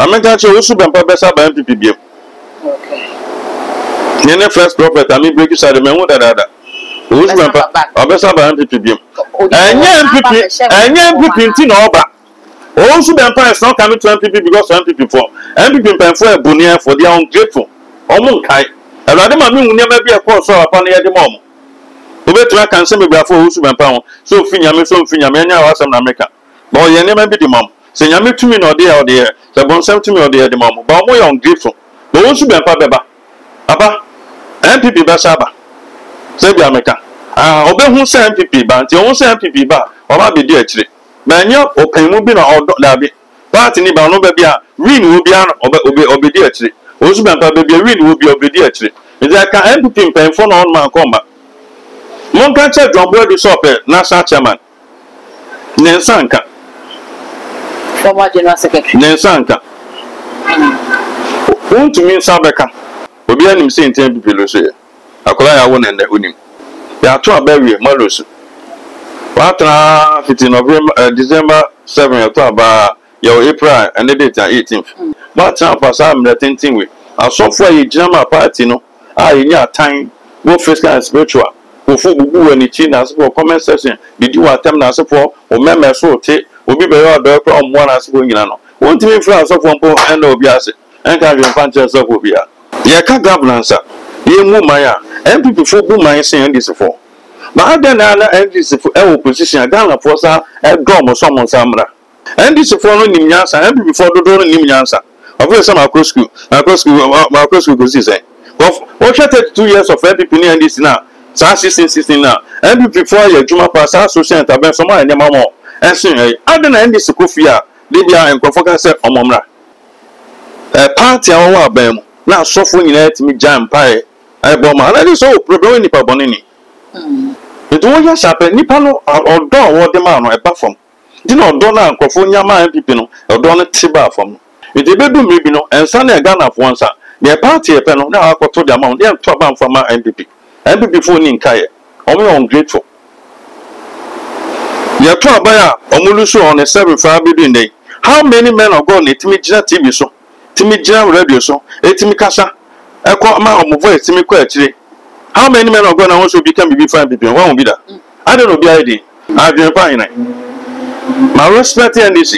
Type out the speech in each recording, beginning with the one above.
Mama can't show Usu Bempa Bessa by MPP. Okay. Nene first prophet, I mean, break you side of me, what that. Usu Bempa, Bessa by MPP. And MPP in Oba. Also, the empire is not coming to MPP because MPP for MPP for a bunia for their ungrateful. Omunkai. And Radama will never be a course upon the Edimom. Ubet can send me before Usu Bempa. So Finyam, so Finyamania was an American. But you never be the mom. Say Yami to me or dear, the bon sent to me or dear the mom. But more ungrateful. But Usu Bempa Beba. Abba MPP Basaba. Say the American. Obey who say MPP, but you won't say MPP bar or might be dear tree. Manya open will be no dabi. Party ni ba no baby a win will be an obedi actually. Osu bempa baby win will be obedi actually. Is that can MPP pen for on man come back. Mon can check John Boy shop national chairman. Nensanka. Former general secretary. Nensanka. Won't to mean Sabeka. Obi anim say MPP lo so. Akola ya won ende unim. Ya to abawie malosu. Patra 15 November, December 7th, about your April and the date 18th. But pass I'm the 10th week. I saw for a German party, no. In your time, go physical and spiritual. Go for Bubu and China for comment section. Did you attempt as for or member so take will be better on one as going on? Won't me France of 1 and Obias and can you find yourself will be a Yaka governance? You move my MPP for boom my saying this for. But then I this for opposition, I got for a drum or someone samra. And this for no Nimyansa, and before the door Nimyansa. Of course, some across school goes this. What 2 years of MPP and this now, 16 now, and before your Juma pass, associate about some and Yamamo. And soon, I don't end this Kufia, Libya and Kofoka said, Omomra. A party our bam, now suffering in me jam pie. I bomb, and is all problem in Pabonini. It was happen Nipano or door what the man or a platform. Did not donor and Cofonia man people or donor Tiba from. It a baby maybe no and Sunday a gun of once. Their party a panel now I told the amount they have 12 from my MPP. MPP phone in Kaya. Only ungrateful. Your 12 buyer Omuluso on a 7-5 building day. How many men are gone? It me TV so. Timmy Jam radio so. Etimi Casa. I call my own voice Timmy Quetry. How many men are going to also become before people? One will be that. I don't know the idea. I've been fine. My respect and this.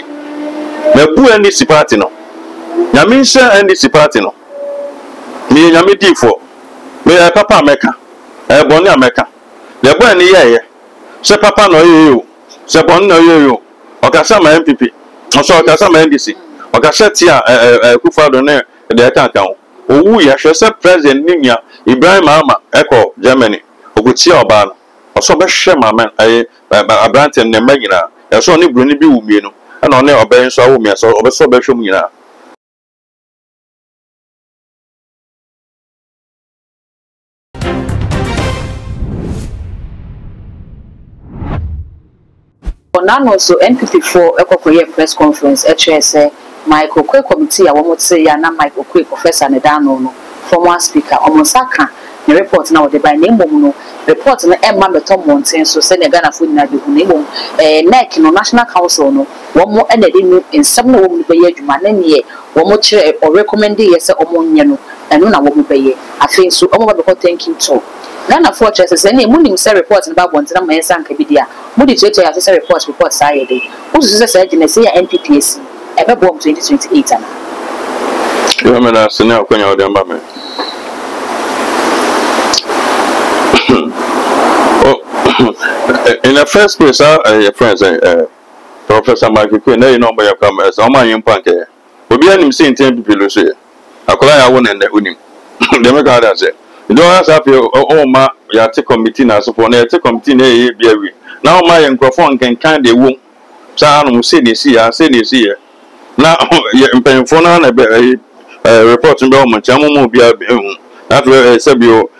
My boo and this party no. Yamisha and this party no. Me and Yami D4. Me a papa Mecca. A Bonia Mecca. The boy in the year. Say papa no you. Say bon no you. Okasama MPP. Also Okasama NDC. Okasetia Kufa Donner. The account. Oh, ya shall President Ninya. Ibrahim Ama Echo Germany Ogutia Obana also be share my man a brand and the Megina as only Bruni be Umino and on their obeying so me so over so better Mina. None also NPP4 Echo press conference HSA Michael Quick committee I won't say ya na Michael Quick Professor Nedano former speaker Omosaka the report now the by name no report na Emma Beton Mountain so say Ghana food na be name NEC no National Council no one more and they in some no be adwuma na ne one more kire or recommend yes omo nye no eno na wo be afi so omo be thank you to Ghana for church say na munim say report na ba bonte na ma yesa nka bi dia mudi cheche ya say report say dey wo so say agina say ya NPPC e be bom 2028 ana you me na sene akonya o dem ba me in the first place your friends Professor Michael Quinn na you know by your comments o man yin panke obi anim say NPP lo so akola ya won ende unim dem ga da say you don't have to ma ya te committee na so for na te committee na e bia wi na o ma yen microphone kan de wo sa no say dey see ya na mpenfo na na report mbe o mo chamu mo bia after sabio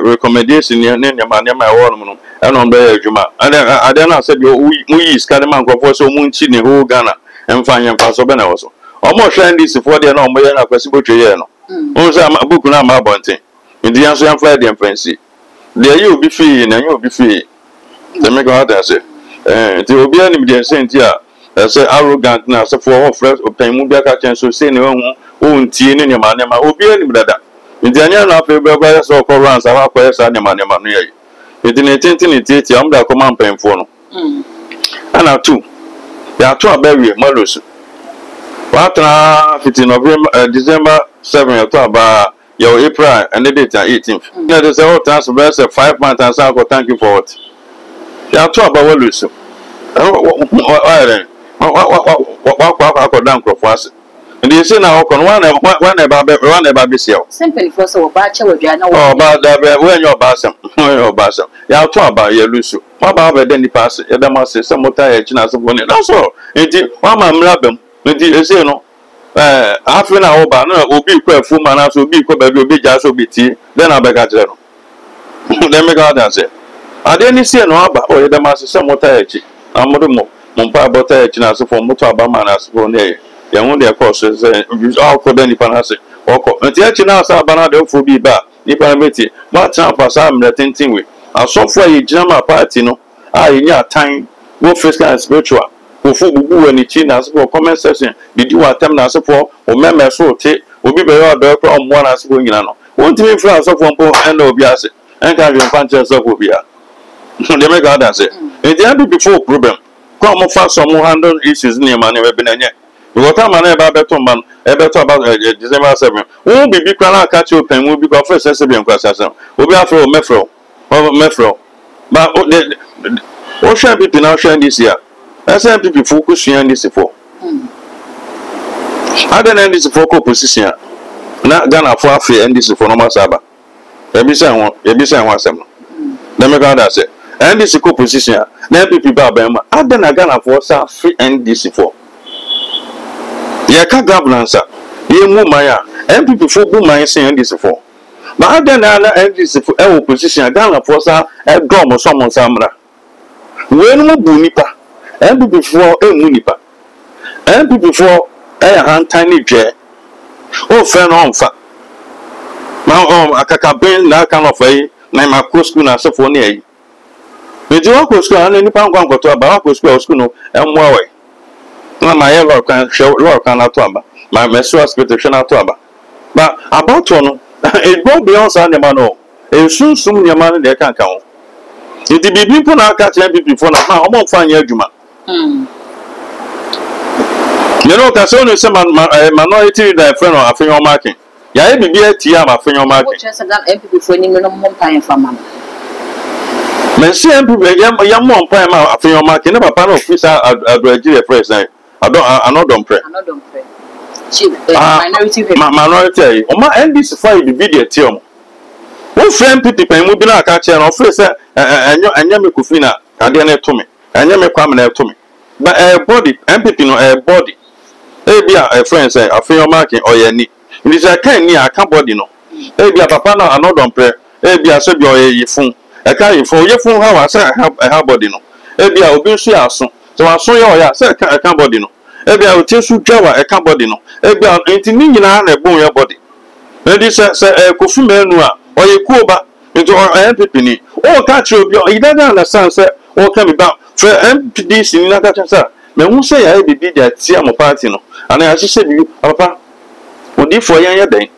recommendation ne nyama e wo no e no be adwuma ade na sabio mu yi skade man microphone so mu nchi ne ho Ghana emfa so be na wo so o mo hwe ndisi for de na o mo ye na kwasi botwe ye no o say book na ma bonten ndi yanso yan fly dem fancy there you be free na you be free dem make what I say ti obi anim dem say ntia say arrogant na say for all fresh open mu bia ka chen so say ne hu o ntie ne ma obi ani brada nti anya na afa be ba so ko ran sa kwa yes ne ma no ye nti ne tintin ti am da ko man penfo no ana two ya to abawie malos watra 15 November December 7 ya to aba your April and the date 18th na they say all transfer say 5 months and say thank you for what ya to aba walos what down crofas and you say now one about this year simply for so bacha we na oh about that when your basem ya to aba ya lusu what about then the pass ya dem say some motor ya china so bonnet that's all enti one man mlabem enti you say no half an hour ba na obi kwa fu man na so obi kwa ba obi ja so biti then abega jere no then make out that say ade ni say no aba o ya dem say some motor ya chi amodo mo mpa bota ya china so for motor aba man as for ne ya hu de course say all for then nipa na say oko enti ya china asa aba na de fu bi ba nipa na meti ma tran pasa mre tentin we asofo ye jama party no a yenya tan wo physical and spiritual wo fu gugu we ni china so for comment section did you attempt na so for o meme so te obi be yo do kwa omwa na so nyina no won timi fra so for mpo en obi ase en ka je mpa nche so for obi a they make out that say it dey before problem come for some handle issues near man we be na nye because time na e ba beto man e beto about December 7 won bibi kwa na catch open we be go first SB nkwasa sam obi afro mefro ba o share people now share this year SNPP focus on this for other than this for opposition na Ghana for afi and this for normal saba e bi say won asem let me go that say NDC co-position na NPP ba ba ma adana Ghana for sa free NDC for ya ka governance ye mu maya NPP for bu man say NDC for ba adana na NDC for e opposition Ghana for sa e drum so mo samra we no bu nipa NPP for e mu nipa NPP for e han tani dwe o fe no onfa ma akaka ben na kan of e na ma ko school na so for ne e meji wa ko school ana nipa nkwa nkoto aba wa ko school no emwa we na ma ye lord kan na to aba ma meso expectation na to aba ba about no e go beyond sa ne ma no e sunsum ne ma ne kan kan ho iti bibi po na aka NPP for na ma o mo fa anya adwuma you know ka so no se minority da friend of afenyo marking ya e bibi ati am afenyo marking o chese that NPP for ni me no mo pan fa ma Mensi MPP ya mo mpa ma afenyo marking na papa na ofisa adwaji president anodom pre chief minority o ma NDC fight the video team wo friend MPP pan mu bi na aka che na ofisa enyo me kufina ade na to me enyo me kwam na to me but body MPP no body e bia friend say afenyo marking oyani ndi say kan ni aka body no e bia papa na anodom pre e bia so bi oyefun e ka yefun yefun ha wa say ha body no e bia obi nso ya aso so aso ye oya say ka body no e bia o tie su dwawa e ka body no e bia enti ni nyina na ebon ye body e di say kofu menu a oye kuoba enti MPP ni o ka chi obi o idada na san say o ka mi ba for MPDC ni na ka cha me hu say ya e bibi dia tie mo party no ana ya hye bi papa odi for yan ye den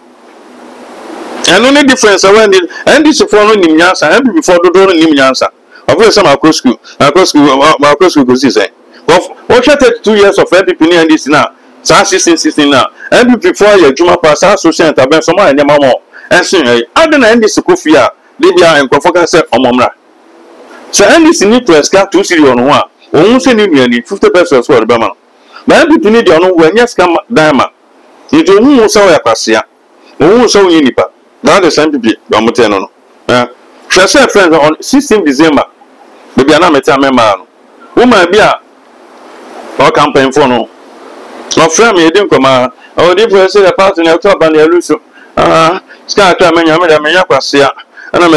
and only difference when the NDC for no nimnyansa and before do no nimnyansa of course some across school go see say what 32 years of MPP ni NDC na 16 now MPP for your juma pass associate intervention some and mama ensin adena NDC ko fia dey bia enkofo ka say omomra so NDC need to escape 2 city on one ohun se ni nuani 50% for the bema na MPP ni dey on when yes come diamond you do hu so ya kwasia ohun so yin nipa that is MPP bamote no share friends on 16 December baby na meta member no woman bia o campaign for no friend me edin koma o dey for say the party na to ban ya luso ska ka menya me yakwase ana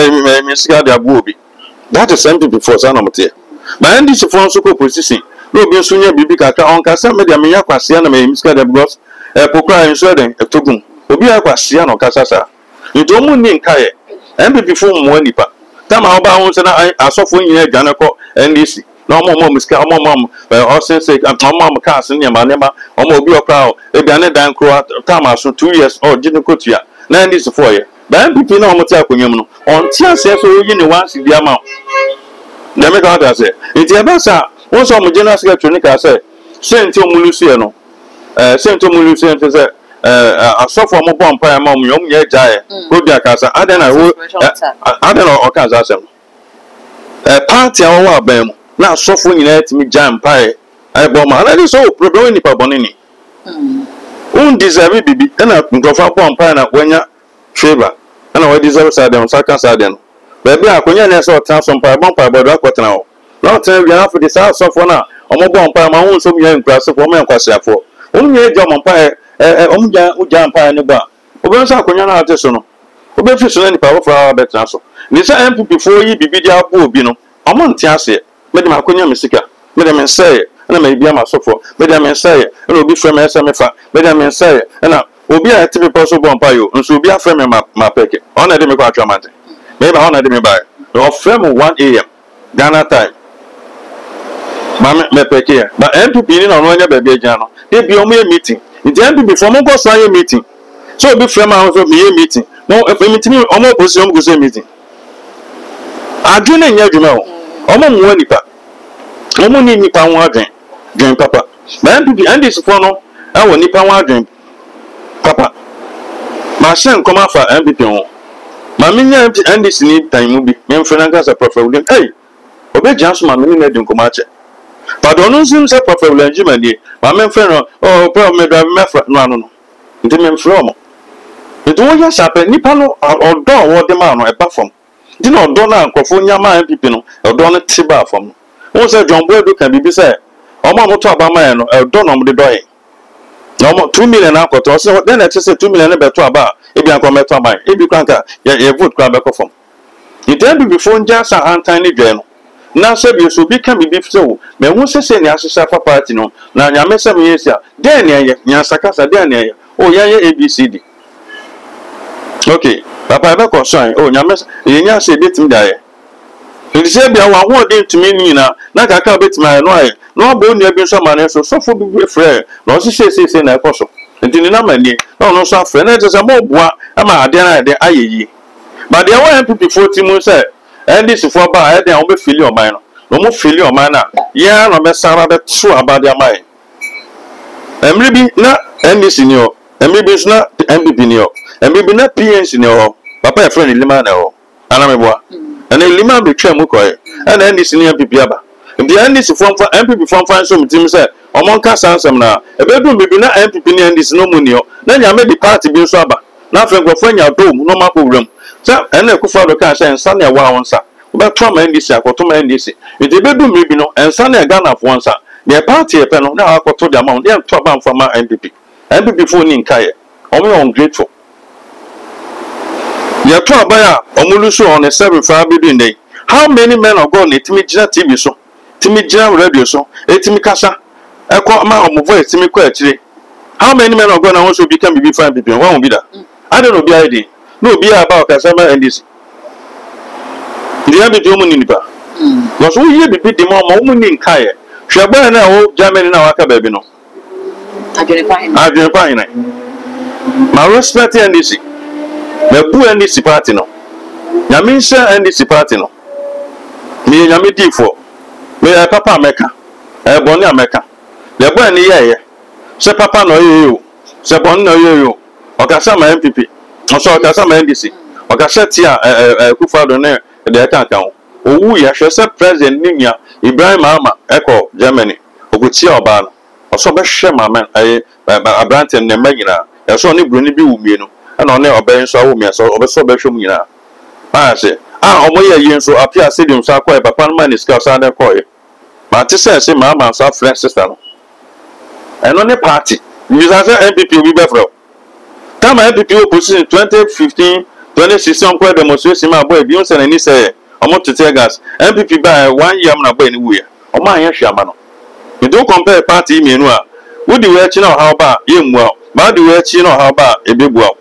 me ska dia buobi that is MPP for sana mote ma ndi so for so ko position no bi so nya bibi kaka on ka say me dia me yakwase na me ska dia because pokra inso den etogun obi yakwase na kasasa nto mu ni nkaye MPP fo mo nipa tama oba ho se na asofo nyina adwane ko NDC na ọmọ miska ọmọ ọsensek ọmọ cars nneɛma ọmọ obi ọkra ebiane dan kro time aso 2 years gine kotua na ndis for ye ba MPP na ọmọ te akonnwa mu no ọnte ase so oyi ne once bi ama na me ka ta se enti ebe sa won so ọmọ general secretary ni ka se senti omulusu ye no senti omulusu ye se asofo ọmọ bọ mpa ama ọmọ yom ye jae ko dia ka sa adena o ka za asem party awo aban mu na asofo nyina timi jam pae ai bo ma na so problem ni pa bonini deserve bibi na nkrofo bom pae na wanya favor na we deserve sadem saka sadem baby akonya na so transfer pae bom pae bodo akotena o na otan wi na for the asofo na omo bom pae ma won so mi nkrase fo me nkwasiafo onye eje omo pae omja ujam pae ne ba obi so akonya na ate so no obi fi so na ni pa wo fra betra so ni sa MPP fo yi bibi dia bo obi no omo nte ase me de makonya mesika me de men say na me bia masofo me de men say na obi frem ese me fa me de men say na obi a tipe poso bon pa yo nso obi a frem me ma peke ona de me kwa atwamante me ba ona de me ba no frem 1 am Ghana time ma me peke ba MPP ni na ono nya ba bia gya no de bia o me meeting nti MPP fo mo go so aye meeting so obi frem a so me meeting no if meeting omo opposition go so meeting adwene nya dwuma o omo mo nipa omo ni nipa ho adwen papa ma MPP andis for no awo nipa ho adwen papa ma shen koma fa MPP ho ma minya andis ni time bi me mfena ngasa Prophet William obe janso ma me na din koma ache but onu sim se Prophet William jimani ma me mfena problem me drive me fra no anu no nti me mfra mo nti wo ya shape nipa no odo wo de ma no e ba fom di na odo na nkofo nyama MPP no odo no tiba fom won say John Boy do kan bibi say omo mo to abama ye no odo no mo de doye na omo 2 million akoto so den na chese 2 million be to aba e bi anko meto aban e bi kwanka ye vote kwa be ko fom iten bi fo nja sa antan ni dwe no na so bi so bi kan bibi so me hu sese ni asesa fa party no na nyame se me yesia den ne ye nya sakasa den ne ye o ye ABCD okay papa be ko so nyame ye nya se betim dae nti se bia wa ho de ntumi ni na kaka betima no aye no bo nua bi so ma ne so sofo bi frɛ na o se na ekoso nti ni na mani na no so afrɛ na tese mo boa ama ade na ade ayeyi ba de wa MPP 40 mu se ndc fo ba ade a wo be fili oman no mo fili oman na ya no be sara be tso abade amai emri bi na ndc ni o emri bi so na MPP ni o emri bi na PNC ni o papa e frɛ ni lima na o ana me boa ana lima be twa mu koye ana ndc ni MPP aba ndi ndc fo MPP fo so mtim se omon ka sansam na ebedum bibi na MPP ni ndc no mu ni o na nyame di party bi so aba na afre ngofo nya dom no ma problem sa ene ekufa do ka sha ensa na wa wonsa obeto ma ndc akoto ma ndc ndi ebedum bibi no ensa na Ghana fo wonsa the party e pe no na akoto the amount dem to aba mfa ma MPP fo ni nkaye omo ungrateful ya to abaya omulusu on the 7 for building day. How many men of God need me jina TV so? Timi jina radio so? Etimi kasa. Eko ma omo voice timi ko akire. How many men of God na also become be fine people? Why won be that? I don't know be ID. No be about kasa ma NDC. Ndi ya be omo ni nipa. Because we ye be the more omo ni nkaye. Hweba na wo Germany na waka ba bi no. Adwene pa ina. Ma respect NDC. Me bu NDC party no. Nyame nsha NDC party no. Me nyame difo. Me papa America. Boni America. Le bo ni ye. Se papa no yo. Se boni no yo. Okasa ma MPP. Oso okasa ma NDC. Okasa tia Kufado ne de kan kan. Owu ya hwe se president ninya Ibrahim Ama eko Germany. Ogutia oba no. Oso be hwe ma abrante ne magina. Eso ni broni bi wumie no. And on there, obeying so women, so over be show me now. I say, omoye yen so appear stadium so quite papa man is cause and koy. But to say mama so friend sister no. And on the party, you say MPP will be better. Time MPP opposition 2015, 2016 quite demonstration my boy Beyonce and he say, I want to tell gas MPP by 1 year na boy anywhere. O man yan shama no. You don't compare party me no. Would you watch now how about you well? But the watch know how about a big well.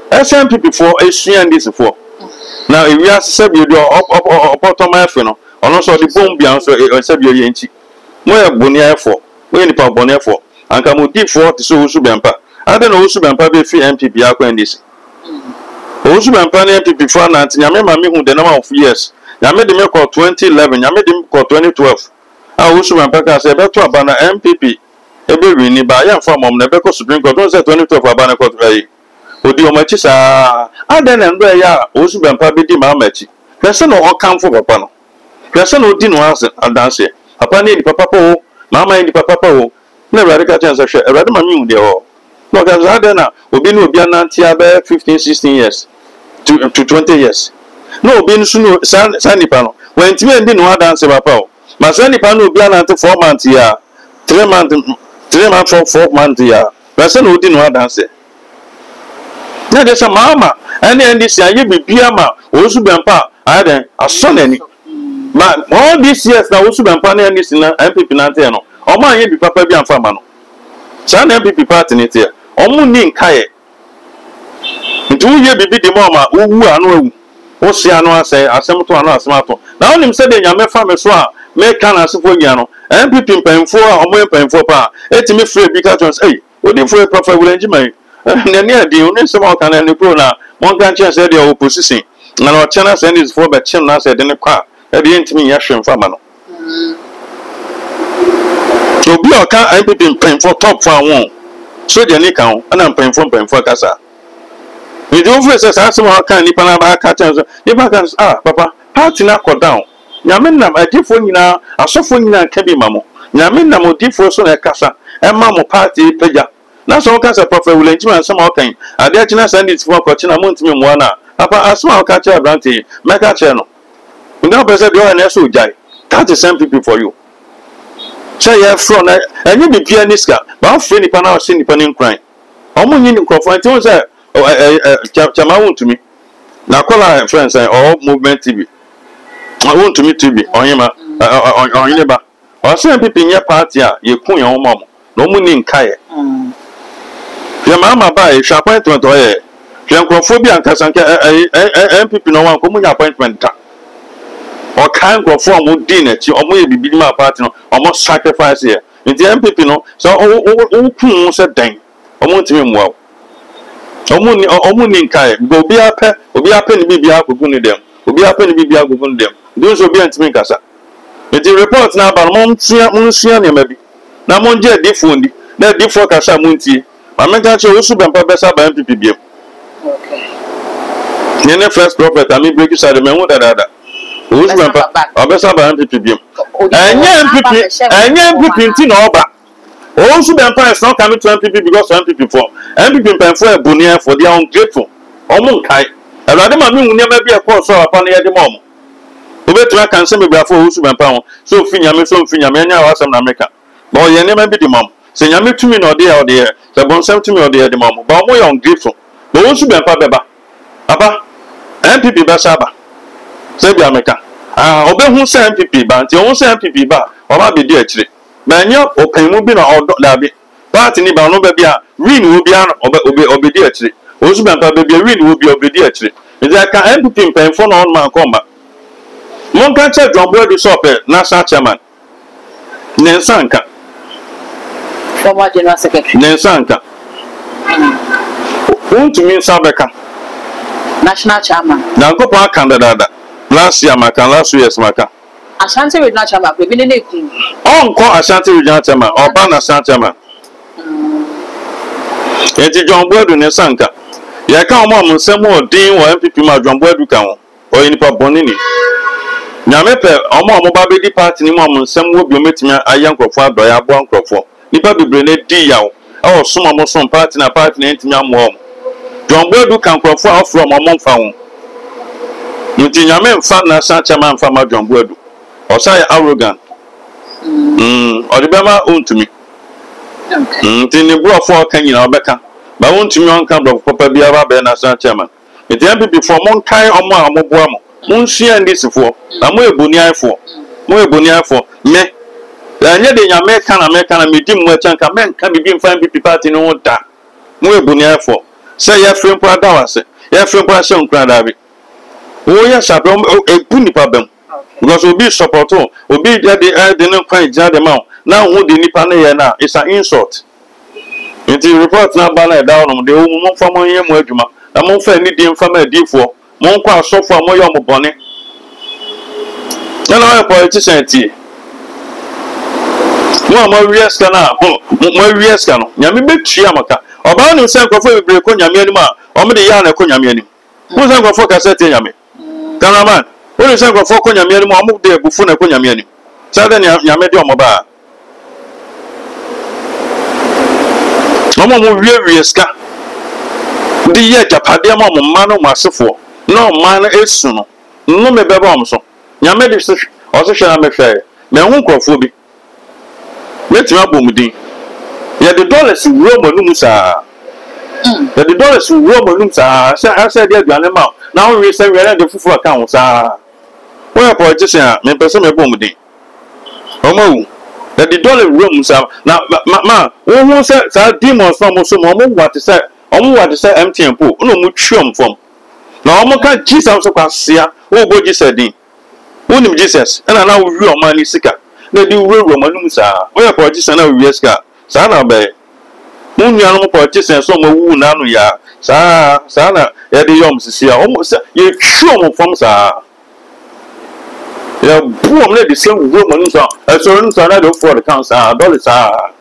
SMPP for a and this for now if we are said you do up my friend ono so the bomb bia so e se bi ye nti mo e boniafo mo ni pa boniafo anka mo di fo te so usu bempa ade na usu bempa be fi MPP akwa ndisi usu bempa na MPP fo na ati nyame ma me hu the number of years nyame de me ko 2011 nyame de me ko 2012 a usu bempa ka se be to aba na MPP ebe wi ni ba ya fa mom na be ko Supreme Court don say 2012 aba na court ayi odi o machi sa ade na ndo ya usu bempa be di ma machi pese no o kanfo papa no pese no odi no adanse papa ni papa po mama ni papa po na radical chance hwe erade ma mi hu de ho no ka za de na obi ni obi ananti abe 15 16 years to 20 years no obi nsu no san nipa no when ti me ndi no adanse papa o ma san nipa no obi ananti 4 months ya 3 months 4 months ya pese no odi no adanse na de sa mama ene ndi si aye bibia ma osu bempa aden aso nani ma all these years na osu bempa na ndi si na MPP na ante no o ma aye bi papa bi amfa ma no sa na MPP party ni te o mu ni nkaye ntu ye bibi de ma owu anu ewu o si anu asem to anu asem ato na onim se de nyame fa me so a me kan asefo nya no MPP mpanfo a o mo mpanfo pa etimi free bi ka chance odi free papa wulanji mai na ne adi oni se ma kan na pro na mon kan chance de opposition na no chana se is for be chin na se de ne kwa e de ntimi ya hwem fa ma no obi o kan MPP mpanfo top for won so de ne kan na mpanfo kasa we do for say say ma kan ni pa na ba ka chance ni ba kan papa party na go down nyame nam agifo nyina asofo nyina ka bi mamo nyame nam odifo so na kasa e ma mo party peja na so kasa prof wulanji man sama kan ade achina sandit fo ko china mo ntimi mo na papa asma ka cha branti meka che no nga pese de na so jai that is MPP for you say ya from na enye bi pia niska ba free ni pa na o ni pa ni nkran omo nyi ni krofo nti won say chama won tumi na call friends or movement TV I want to meet TV onyema onyeba o say MPP nya party a ye kun yan omo no mu ni nkae ya mama ba e hwa appointment o ye hwe nkrofobia ankasa nke MPP no wan ko mu nya appointment ta o kan nkrofo mu din na chi omo ye bibidi ma party no omo sacrifice ye nti MPP no so o kun se dan omo ntimi muwa omo ni nkae go obi ape ni bibia akogu ni dem obi ape ni bibia akogu ni dem those obi ntimi nkasa nti report na ba mo nsia ne mabi na mo nje defo ndi na defo kasa mo ntie ma meka che osu bempa besa ba MPP biem okay ne first prophet ami break side me hu dada osu bempa obesa ba MPP biem anya MPP nti na oba osu bempa is not coming to MPP because MPP for MPP pen for ebonia for they are ungrateful omo nkai erade ma me hu ne ma bi e ko so apa na ye de mom obetua kan se me bra for osu bempa ho so finyame nya wasam na meka ba o ye ne ma bi de mom se nyame tumi na ode ya se bonsam tumi ode ya de mom ba mo yon grateful ba osu bempa beba aba MPP ba saba se bia meka obehu se MPP ba nti o se MPP ba o ba be di akire na nya opanmu bi na odo da bi party ni ba no ba bia win wo bia obe di akire osu bempa be bia win wo bia obe di akire nti aka MPP mpanfo na on man komba mon kan che John Boy du Sope national chairman Nensanka former general secretary Nensanka to mean Sabeka national chairman na go pa candidate last year maka last years maka Ashanti regional chairman we bin na ku on ko Ashanti regional chairman oba national chairman enti John Boy du Nensanka ya ka omo nsem odin wo MPP ma John Boy du kan wo o yin pa bonini nyame pe omo ba be di party ni mo nsem wo bi o metimi ayan krofo adoya abo nkrofo nipa bebre na di yawo e o soma mo som party na entimi amwo John Boy du kan krofo afro mo mfa ho nti nyame mfa na sa chama mfa ma John Boy du o say arrogant o de bema ontumi nti ni bro for kan nyina obeka ba ontumi onka bro papa bia ba be na sa chama nti MPP for mon kai omo amoboa mo munsia ndisifo na mo eboniafo me anya de nyame kana medi mu achanka men ka bibi mfa MPP party no da mo eboniafo say ya frempo adawase ya frempo ashe nkura dabi wo ya shape ebu nipa bem because obi support obi de no kwan gya de ma na hu de nipa na ye na it's an insult nti report na ba na da no de wo mo fa mo ye mo adwuma na mo fa ni de mfa ma adifo mo nkọ asofo mo ye mo bone na na politician ti mo wies kana mo wies kana nyame betua maka oba no se nkofo bebre ko nyame anim a o me de ya na ko nyame anim mo se nkofo ka se te nyame cameraman o se nkofo ko nyame anim o mo de bufu na ko nyame anim sa de nyame de o mo ba mo wies ka di ye japade ma mo ma no masefo no ma na esu no me beba o so nyame de o so hwe na me hwe me hu nkofo bi metima bomudin ya the dollars wuro manum saa ya the dollars wuro manum saa say dey aduane ma na wo we say we na de fufu account saa wo politician me pese me bomudin o ma wu ya the dollar wuro mu saa na ma wo hu say saa demons na mo so mo what say MTN po no mu twom fom na o mo ka Jesus so kwasia wo bo Jesus din wo nim Jesus na wo wi o ma ni sika na di wuro manum saa wo politician na wi sika saa na be mun nua no politician so mo wu na no ya saa na ya de yom sisi a o mo ye twom fom saa ya buom na de se wuro manum saa so no saa na de for the council dollar saa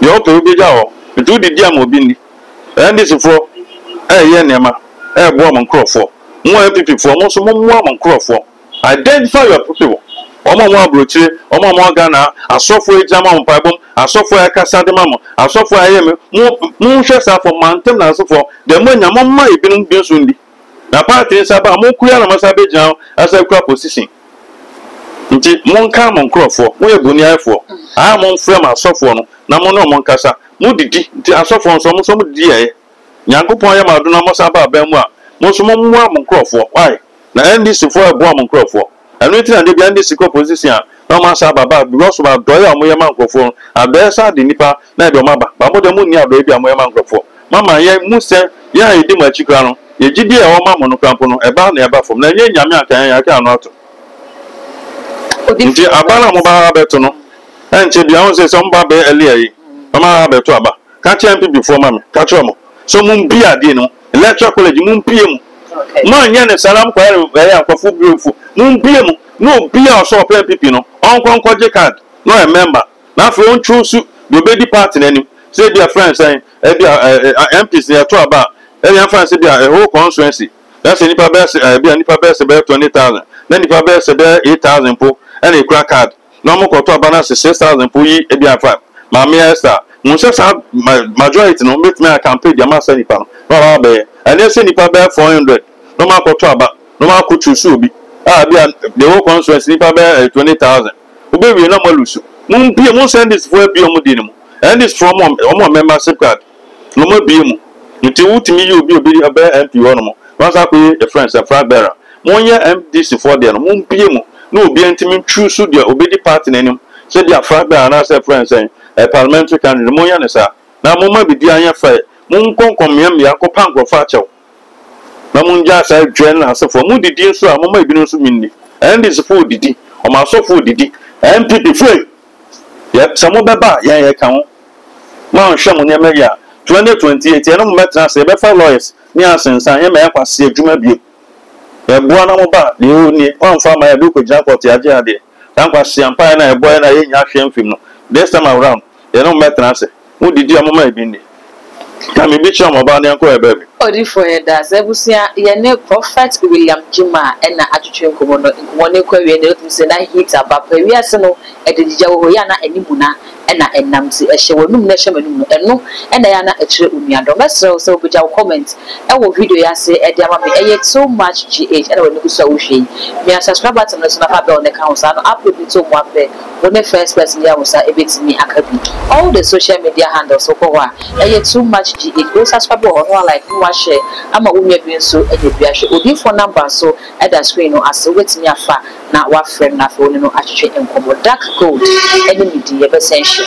yo pe obi ja o do di dia mo bi ni this for ye nema bo mo nkrofo mo MPP for mo so mo nkrofo identify your people omo mo abrochire omo mo Ghana asofo ejama mo pabom asofo akasa de mamo asofo ayeme mo hwe sa for mantem na asofo de mo nya mo ma ebinum bi so ndi na party saba mo kuya na masabe jan asa kura position nti mo nka mo nkrofo mo ebuni ayefo mo mfrem asofo no na mo no mo nkasa mo didi nti asofo nso mo didi ye nyankopon ya madu na mo saba ba mu a mo so mo nkrofo why na NDC for ebo mo nkrofo anything and dey NDC ko position no ma saba ba because of do ya mo ye man nkrofo adoya sa de nipa na de o maba ba mo de mo ni adoya bi mo ye man nkrofo mama ye mu se ya edi ma chikra no ye gidi e o ma mo no krampo no e ba na e ba fom na ye nyame akan ya ka no ato nti abana mo ba beto no enche bia won se so mba be elia yi mama beto aba ka che MPP for mama ka che mo so mun bi ade no electoral college mun pie mu ma nya ne salam kwa ya akwafu biofu mun pie mu no bia so MPP no onkonko je card no a member na for on choose do be di party nani say their friends saying MPs near to aba e friends say a whole constituency that's nipa be 20,000 then nipa be 8,000 po and a crack card no mo ko to aba na 6,000 po yi e bia 5 ma me esta mo se sa majority no make me a campaign dia ma sa nipa no ba be and say nipa be 400 no ma ko to aba no ma ko choose obi bia the whole constituency nipa be 20,000 obi we na mo lusu mun bia mo send this for bia mo din mo and this from omo membership card no mo bia mo nti wutimi yi obi be MP wo no mo once I pay a friend a flag bearer mo ye MDC for there no mun bia mo no obi antimi choose dia obi di party nanim say dia flag bearer na say friend saying a parliamentary candidate mo ya ne sa na mo ma bidi anya fa mun konkom yam ya ko panko fa chew na mun ja sa dwen na asefo mu didi nso a mo ma ebi nso minni and this for didi o ma so for didi MPP free yep samo beba ya ka ho ma hwe mo ne ya 2028 no mo metra se be fa lawyers ni asensan ye ma ya kwase adwuma bie e boa na mo ba de oni on fa ma ya do ko jan court ya je ade tan kwase ampa na e boy na ye nya hwe mfim no this time around ye no metra se mu didi o mo ma ebi ni ka me bi chama ba ne nko e baby odi for header sebusia ye ne prophet William Jima na atwetwe nkomo no nkomo ne kwa wie ne otum se na hit abapa wi ase no ededija wo ya na animuna na enam si ehye wonum na hye manum no eno na ya na ekire unuado mesro se obija comment wo video ya se e dia ma me eye too much gh na woni kusa wo hwe me subscribe button no so na fa bell ne ka ho sa no upload to mo ape woni first person ya wo sa ebetimi akabi all the social media handles so ko wa eye too much gh go subscribe ho no like no share ama wo mia bi nso enya bi ahwe odi phone number so at the screen no as wetimi afa na wa friend na phone no atwetwe enkomo dark gold enemy di ye be sense